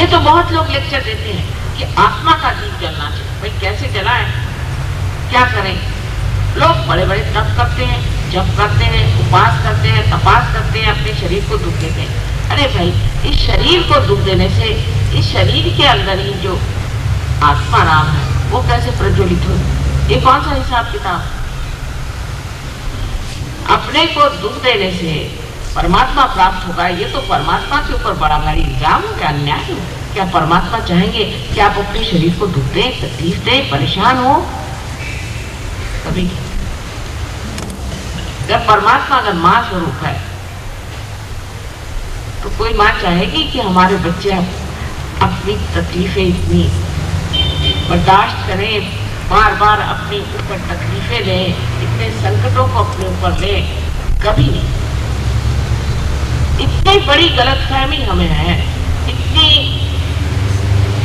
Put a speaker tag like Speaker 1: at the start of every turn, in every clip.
Speaker 1: ये तो बहुत लोग लेक्चर देते हैं कि आत्मा का दीप जलना चाहिए। भाई कैसे जलाएं, क्या करें? लोग बड़े बड़े तप करते हैं, जप करते हैं, उपवास करते हैं, तपास करते हैं, अपने शरीर को दुख देते हैं। अरे भाई, इस शरीर को दुख देने से इस शरीर के अंदर ही जो आत्मा राम है वो कैसे प्रज्वलित हो? ये कौन सा हिसाब किताब? अपने को दुख देने से परमात्मा प्राप्त होगा, ये तो परमात्मा के ऊपर बड़ा भारी इल्जाम हो, क्या अन्याय हो? क्या परमात्मा चाहेंगे कि आप अपने शरीर को दुख दें, तकलीफ दें, परेशान हो? कभी जब परमात्मा अगर मां स्वरूप है तो कोई मां चाहेगी कि हमारे बच्चे अपनी तकलीफें इतनी बर्दाश्त करें, बार बार अपने ऊपर तकलीफें लें, इतने संकटों को अपने ऊपर लें? कभी नहीं। इतनी बड़ी गलतफहमी हमें है, इतनी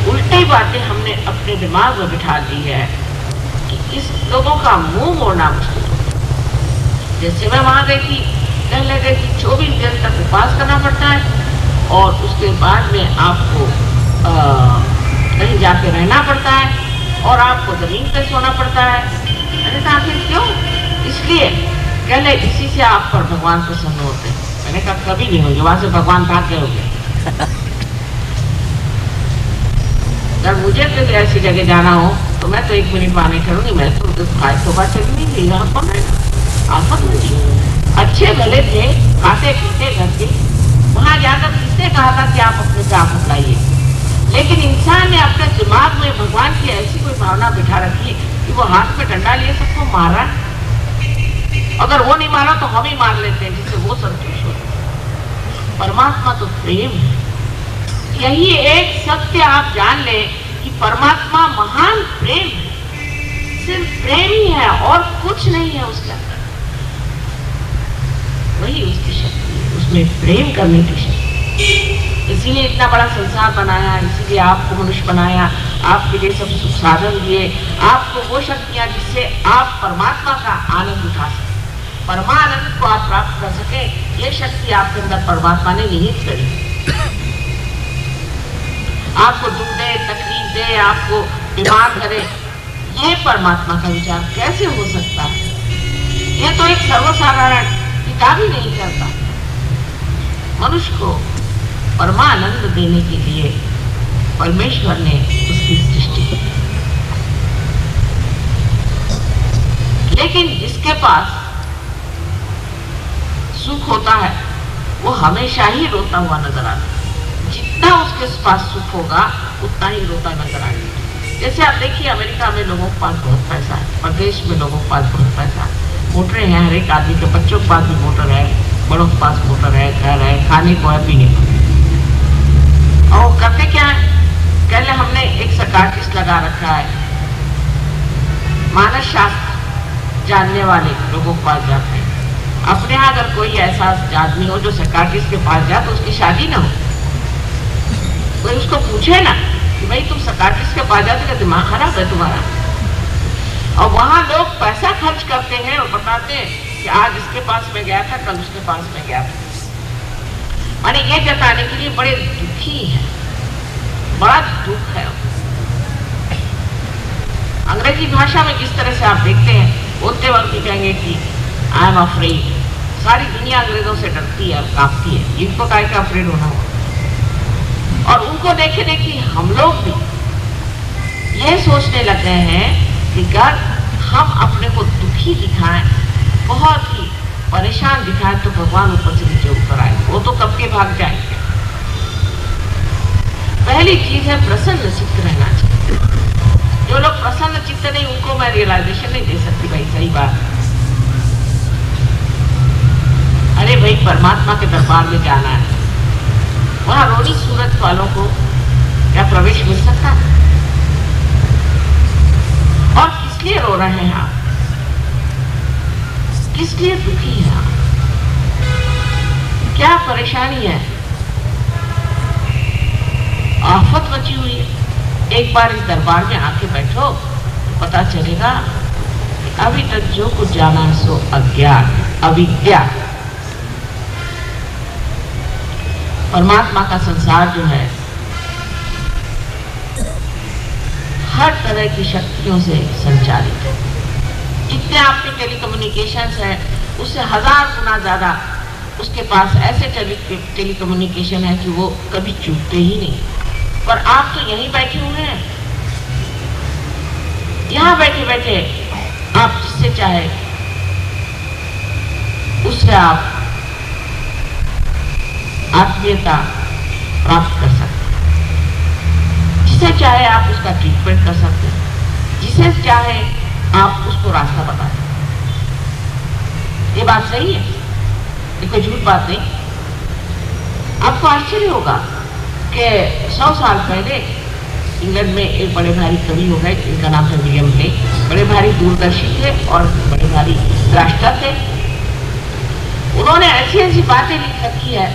Speaker 1: उल्टी बातें हमने अपने दिमाग में बिठा दी है कि इस लोगों का मुंह मोड़ना मुश्किल हो। जैसे मैं वहां गई थी, कहने गई कि 24 दिन तक उपवास करना पड़ता है और उसके बाद में आपको कहीं जाके रहना पड़ता है और आपको जमीन पे सोना पड़ता है। मैंने कहा आखिर क्यों? इसलिए कहले इसी से आप पर भगवान प्रसन्न होते हैं। मैंने कहा कभी नहीं होगी, वहां से भगवान भाग गए होंगे। अगर मुझे तो ऐसी जगह जाना हो तो मैं तो 1 मिनट वहां नहीं ठहरूंगी, मैं तो बात चली नहीं गई। यहाँ कौन रहेगा? आफत में जी अच्छे भले थे, खाते पीते घर के, वहां जाकर किसने कहा था कि आप अपने से आफत लाइए? लेकिन इंसान ने अपने दिमाग में भगवान की ऐसी कोई भावना बिठा रखी है कि वो हाथ में डंडा लिए सबको मारा। अगर वो नहीं मारा तो हम ही मार लेते हैं, जिससे वो संतुष्ट हो। परमात्मा तो प्रेम है। यही एक सत्य आप जान लें कि परमात्मा महान प्रेम है, सिर्फ प्रेम ही है और कुछ नहीं है उसके अंदर। वही उसकी शक्ति है, उसमें प्रेम करने की शक्ति। इसीलिए इतना बड़ा संसार बनाया, इसीलिए आपको मनुष्य बनाया, आपके लिए सब सुख साधन दिए, आपको वो शक्तियां जिससे आप परमात्मा का आनंद उठा सकें, परमानंद को आप प्राप्त कर सके। ये शक्ति आपके अंदर परमात्मा ने निहित करी। आपको दुख दे, तकलीफ दे, आपको बीमार करे, ये परमात्मा का विचार कैसे हो सकता है? ये तो एक सर्वसाधारण पिता भी नहीं करता। मनुष्य को परमानंद देने के लिए परमेश्वर ने उसकी सृष्टि की। लेकिन जिसके पास सुख होता है वो हमेशा ही रोता हुआ नजर आता है। जितना उसके पास सुख होगा उतना ही रोता नजर आएगा। जैसे आप देखिए अमेरिका में लोगों के पास बहुत पैसा है, प्रदेश में लोगों के पास बहुत पैसा है, मोटरें हैं, हर एक आदमी के बच्चों के पास भी मोटर है, बड़ों के पास मोटर है, घर है, खाने को है, पीने को। और करते क्या है? कहले हमने एक साइकियाट्रिस्ट लगा रखा है, मानस शास्त्र जानने वाले लोगों के पास जाते हैं। अपने यहाँ अगर कोई ऐसा आदमी हो जो साइकियाट्रिस्ट के पास जाए तो उसकी शादी ना हो, कोई उसको पूछे ना कि भाई तुम साइकियाट्रिस्ट के पास जाते हो, दिमाग खराब है तुम्हारा? और वहां लोग पैसा खर्च करते हैं और बताते हैं कि आज इसके पास में गया था, कल उसके पास में गया था। माने ये जताने के लिए बड़े दुखी है, बड़ा दुख है। अंग्रेजी भाषा में जिस तरह से आप देखते हैं, बोलते वक्त भी कहेंगे कि आई एम अफ्रेड। सारी दुनिया अंग्रेजों से डरती है और कांपती है, इनको काहे का अफ्रेड होना हो। और उनको देखे देखे हम लोग भी ये सोचने लग गए हैं कि अगर हम अपने को दुखी दिखाएं, बहुत ही परेशान दिखाएं, तो भगवान ऊपर से नीचे ऊपर आए, वो तो कब के भाग जाएंगे। पहली चीज है प्रसन्न चित्त रहना चाहिए। जो लोग प्रसन्न चित्त नहीं, उनको मैं रियलाइजेशन नहीं दे सकती भाई, सही बात। अरे भाई परमात्मा के दरबार में जाना है, वहां रोनी सूरत वालों को क्या प्रवेश मिल सकता है? और किस लिए रो रहे हैं आप? किस लिए दुखी हैं आप? क्या परेशानी है? आफत मची हुई है। एक बार इस दरबार में आके बैठो तो पता चलेगा कि अभी तक जो कुछ जाना है सो अज्ञान, अविद्या। परमात्मा का संसार जो है हर तरह की शक्तियों से संचालित है। जितने आपके टेलीकम्युनिकेशंस हैं उससे 1000 गुना ज्यादा उसके पास ऐसे टेलीकम्युनिकेशन है कि वो कभी चूकते ही नहीं। पर आप तो यहीं बैठे हुए हैं, यहां बैठे बैठे आप जिससे चाहे उससे आप आत्मीयता प्राप्त कर सकते हैं, जिसे चाहे आप उसका ट्रीटमेंट कर सकते हैं, जिसे चाहे आप उसको रास्ता बता सकते हैं। ये बात सही है, ये कोई झूठ बात नहीं। आपको आश्चर्य होगा कि 100 साल पहले इंग्लैंड में एक बड़े भारी कवि हो गए जिनका नाम था विलियम ब्लेक। बड़े भारी दूरदर्शी थे और बड़े भारी द्रष्टा थे। उन्होंने ऐसी ऐसी बातें लिख रखी है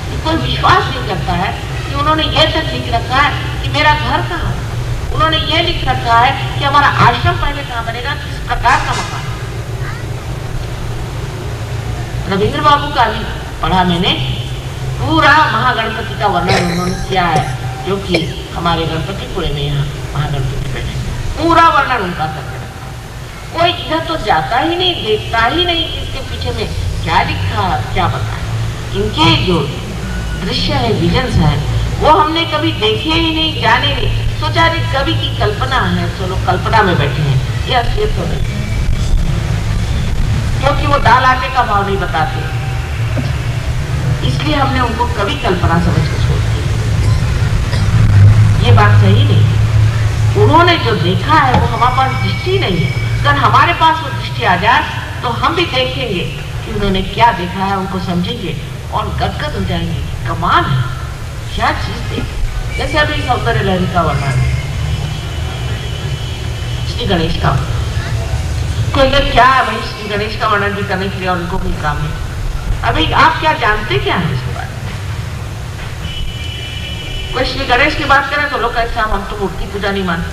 Speaker 1: कि कोई विश्वास नहीं करता है कि उन्होंने ये तक लिख रखा है कि मेरा घर कहाँ है। उन्होंने ये लिख रखा है कि हमारा आश्रम पहले कहाँ बनेगा, किस प्रकार का मकान। रविंद्र बाबू का भी पढ़ा मैंने, पूरा महागणपति का वर्णन उन्होंने किया है, जो कि हमारे गणपतिपुरे में यहाँ महागणपति बैठे, पूरा वर्णन उनका करके रखा। कोई इधर तो जाता ही नहीं, देखता ही नहीं इसके पीछे में क्या लिखा क्या बताया। इनके जो दृश्य है, विजन्स है, वो हमने कभी देखे ही नहीं, जाने नहीं। सोचा नहीं, कवि की कल्पना है, चलो कल्पना में बैठे हैं, ये असलियत तो नहीं, क्योंकि वो दाल आटे का भाव नहीं बताते, इसलिए हमने उनको कवि कल्पना समझ के छोड़ दिया। ये बात सही नहीं। उन्होंने जो देखा है वो हमारे पास दृष्टि नहीं है। अगर हमारे पास वो दृष्टि आ जाए तो हम भी देखेंगे कि उन्होंने क्या देखा है, उनको समझेंगे और गदगद हो जाएंगे। कमाल है, क्या चीज देखी। जैसे अभी सौंदर्य लहरी का वर्णन, श्री गणेश का, कोई क्या है भाई श्री गणेश का वर्णन भी करने के लिए और उनको कोई काम नहीं। अभी आप क्या जानते क्या है इसके बारे में? कोई श्री गणेश की बात करें तो लोग कहते हैं हम तो मूर्ति पूजा नहीं मानते।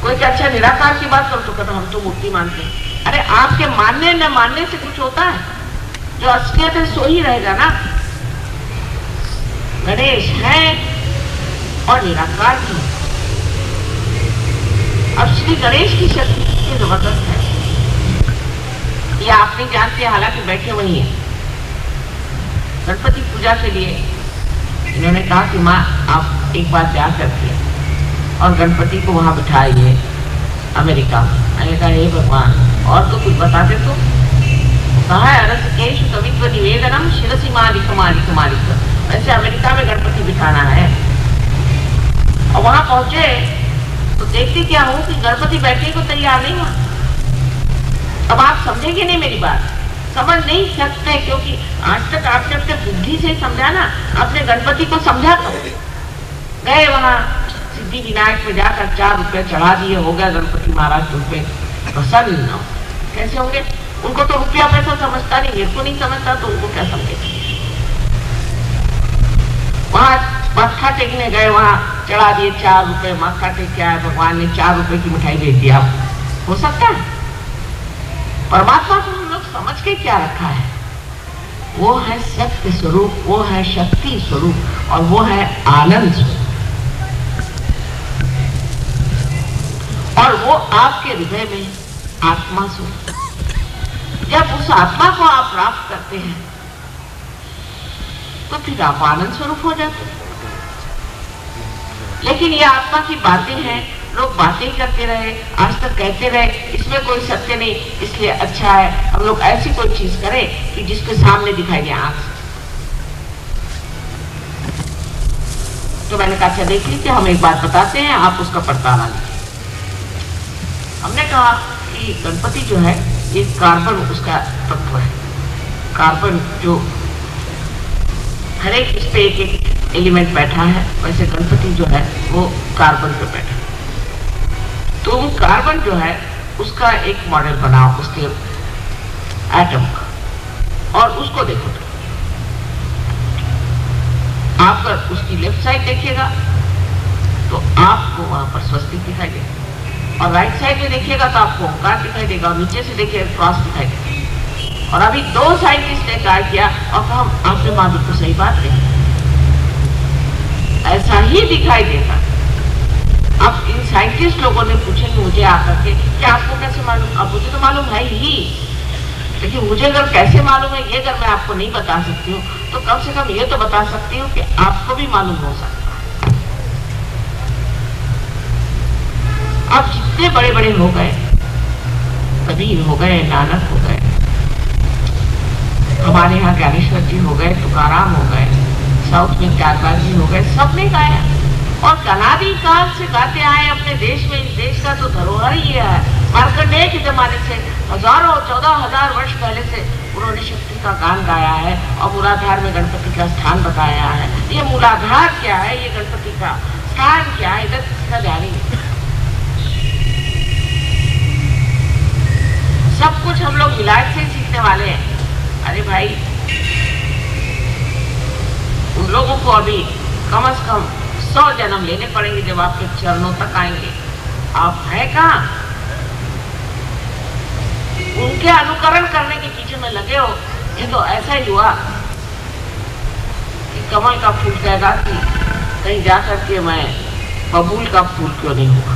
Speaker 1: कोई अच्छा निराकार की बात करो तो कहते हम तो मूर्ति मानते हैं। अरे आपके मानने न मानने से कुछ होता है? जो असलियत है सो ही रहेगा ना। गणेश है और निराकार की। अब श्री गणेश की शक्ति कितनी जबरदस्त है ये आप नहीं जानते, हालांकि बैठे वही हैं। गणपति पूजा के लिए इन्होंने कहा कि माँ आप एक बार जा करके और गणपति को वहां बिठाइए अमेरिका। मैंने कहा हे भगवान, और तो कुछ बताते तो। कहा है रसकेश कवित्व निवेदनम शिरसी मालिक मालिक मालिक। वैसे अमेरिका में गणपति बिठाना है। और वहां पहुंचे तो देखते क्या हो कि गणपति बैठने को तैयार नहीं हुआ। अब आप समझेंगे नहीं मेरी बात, समझ नहीं सकते, क्योंकि आज तक आपने अपने बुद्धि से समझा ना। आपने गणपति को समझा तो गए वहां सिद्धि विनायक में जाकर 4 रुपए चढ़ा दिए, हो गया गणपति महाराज रुपए प्रसन्न। कैसे होंगे? उनको तो रुपया पैसा समझता नहीं, मेरे को नहीं समझता, तो उनको क्या समझेगा। वहां मत्था टेकने गए, वहां चढ़ा दिए 4 रुपए। मत्था टेक क्या है, भगवान ने 4 रुपए की मिठाई भेज दिया। हो सकता है? परमात्मा को हम लोग समझ के क्या रखा है? वो है सत्य स्वरूप, वो है शक्ति स्वरूप और वो है आनंद स्वरूप। और वो आपके हृदय में आत्मा स्वरूप। जब उस आत्मा को आप प्राप्त करते हैं तो फिर आप आनंद स्वरूप हो जाते हैं। लेकिन ये आत्मा की बातें हैं, लोग बातें ही करते रहे, आज तक कहते रहे, इसमें कोई सत्य नहीं, इसलिए अच्छा है हम लोग ऐसी कोई चीज करें कि जिसके सामने दिखाई दे आंख। तो मैंने कहा अच्छा देख लीजिए, हम एक बात बताते हैं, आप उसका पड़ताला लीजिए। हमने कहा कि गणपति जो है ये कार्बन उसका तत्व है। कार्बन जो हर एक इस पे एक एक एलिमेंट बैठा है, वैसे गणपति जो है वो कार्बन पे बैठा है। तो कार्बन जो है उसका एक मॉडल बनाओ, उसके एटम का, और उसको देखो। तो आप अगर उसकी लेफ्ट साइड देखिएगा तो आपको वहां पर स्वस्तिक दिखाई देगा, और राइट साइड में देखिएगा तो आपको ओंकार दिखाई देगा, और नीचे से देखिएगा क्रॉस दिखाई देगा। और अभी 2 साइंटिस्ट ने कहा किया और कहा आपने मान तो सही बात नहीं, ऐसा ही दिखाई देता। अब इन साइंटिस्ट लोगों ने पूछेंगे मुझे आकर के कि आपको कैसे मालूम? अब मुझे तो मालूम है ही, लेकिन मुझे अगर कैसे मालूम है ये अगर मैं आपको नहीं बता सकती हूँ तो कम से कम ये तो बता सकती हूँ कि आपको भी मालूम हो सकता है। अब जितने बड़े बड़े हो गए, कबीर हो गए, नानक हो गए, हमारे यहाँ ज्ञानेश्वर जी हो गए, तुकाराम हो गए, साउथ में त्यागराज जी हो गए, सबने गाया और अनादि काल से गाते आए अपने देश में। इस देश का तो धरोहर ही है। मार्कंडेय के जमाने से हजारों 14,000 वर्ष पहले से उन्होंने शक्ति का गान गाया है और मूलाधार में गणपति का स्थान बताया है। ये मूलाधार क्या है, ये गणपति का स्थान क्या है, इधर किसका ध्यान ही नहीं। सब कुछ हम लोग विलायत से सीखने वाले हैं। अरे भाई, उन लोगों को अभी कम से कम 100 जन्म लेने पड़ेंगे जब आपके चरणों तक आएंगे। आप है कहाँ? उनके अनुकरण करने के पीछे में लगे हो। ये तो ऐसा ही हुआ कि कमल का फूल कहेगा कि कहीं जाकर के मैं बबूल का फूल क्यों नहीं हुआ।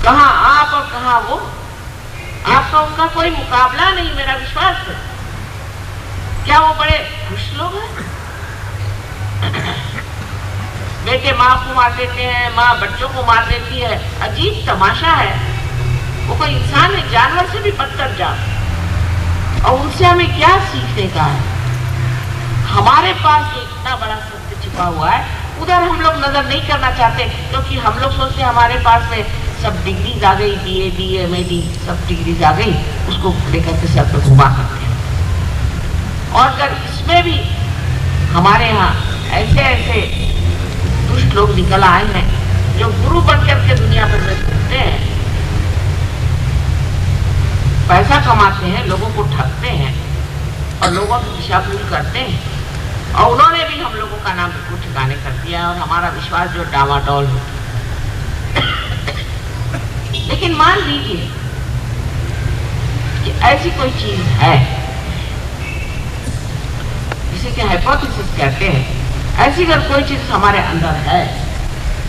Speaker 1: कहाँ आप और कहाँ वो? आपका उनका कोई मुकाबला नहीं, मेरा विश्वास है। क्या वो बड़े खुश लोग हैं? बेटे माँ को मार देते हैं, माँ बच्चों को मार देती है। अजीब तमाशा है। वो कोई इंसान है, जानवर से भी बदतर जात। और उनसे हमें क्या सीखने का है? हमारे पास इतना बड़ा सत्य छिपा हुआ है, उधर हम लोग नजर नहीं करना चाहते क्योंकि हम लोग सोचते हैं हमारे पास में सब डिग्रीज आ गई, BA, MAD सब डिग्रीज आ गई, उसको लेकर के सर पे घुमा करते हैं। और अगर इसमें भी हमारे यहाँ ऐसे ऐसे दुष्ट लोग निकल आए हैं जो गुरु बनकर के दुनिया भर में घूमते हैं, पैसा कमाते हैं, लोगों को ठगते हैं और लोगों की दिशा भूल करते हैं। और उन्होंने भी हम लोगों का नाम बिल्कुल ठिकाने कर दिया और हमारा विश्वास जो डावाडोल हो। लेकिन मान लीजिए कि ऐसी कोई चीज है जिसे कि हाइपोथेसिस कहते हैं, ऐसी अगर कोई चीज हमारे अंदर है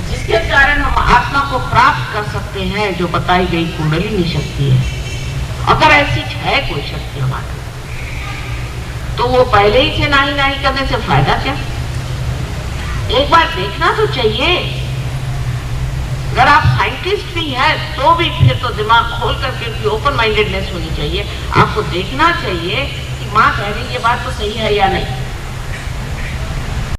Speaker 1: जिसके कारण हम आत्मा को प्राप्त कर सकते हैं, जो बताई गई कुंडलिनी शक्ति है, अगर ऐसी है कोई शक्ति हमारे, तो वो पहले ही से नाही नाही करने से फायदा क्या? एक बार देखना तो चाहिए। अगर आप साइंटिस्ट भी हैं तो भी फिर तो दिमाग खोल करके ओपन माइंडेडनेस होनी चाहिए। आपको देखना चाहिए कि माँ कह रही ये बात तो सही है या नहीं।